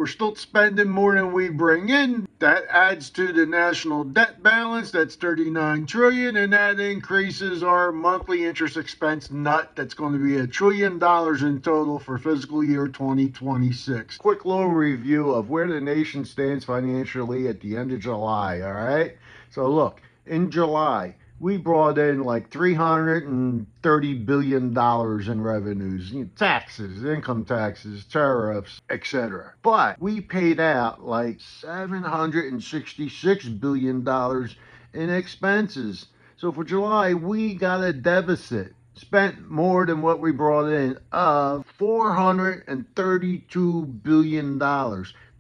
We're still spending more than we bring in. That adds to the national debt balance. That's 39 trillion, and that increases our monthly interest expense nut. That's going to be $1 trillion in total for fiscal year 2026. Quick little review of where the nation stands financially at the end of July, all right? So look, in July, we brought in like $330 billion in revenues, taxes, income taxes, tariffs, etc. But we paid out like $766 billion in expenses. So for July, we got a deficit, spent more than what we brought in, of $432 billion.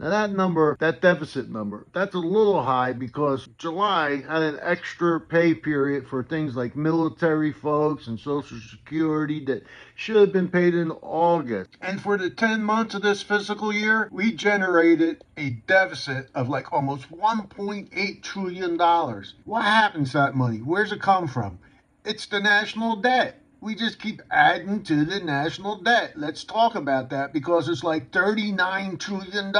Now that number, that deficit number, that's a little high because July had an extra pay period for things like military folks and Social Security that should have been paid in August. And for the 10 months of this fiscal year, we generated a deficit of like almost $1.8 trillion. What happens to that money? Where's it come from? It's the national debt. We just keep adding to the national debt. Let's talk about that because it's like $39 trillion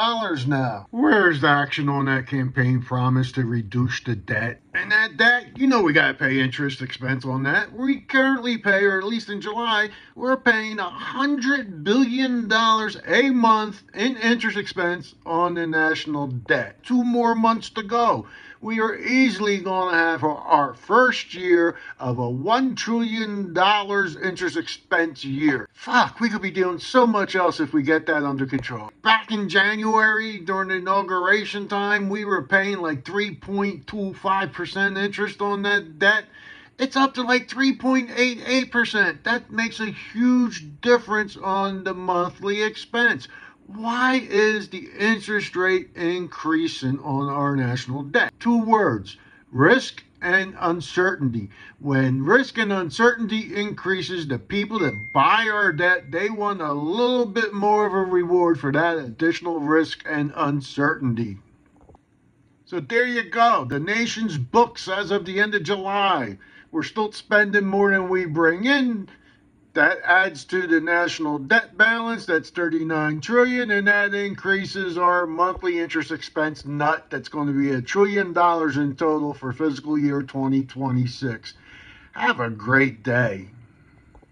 now. Where's the action on that campaign promise to reduce the debt? And that debt, we got to pay interest expense on that. We currently pay, or at least in July, we're paying $100 billion a month in interest expense on the national debt. 2 more months to go. We are easily going to have our first year of a $1 trillion interest expense year. Fuck, we could be doing so much else if we get that under control. Back in January, during the inauguration time, we were paying like 3.25% interest on that debt. It's up to like 3.88%. That makes a huge difference on the monthly expense. Why is the interest rate increasing on our national debt? 2 words, risk and uncertainty. When risk and uncertainty increases, the people that buy our debt, they want a little bit more of a reward for that additional risk and uncertainty. So there you go, the nation's books as of the end of July. We're still spending more than we bring in. That adds to the national debt balance. That's 39 trillion, and that increases our monthly interest expense nut. That's going to be $1 trillion in total for fiscal year 2026. Have a great day.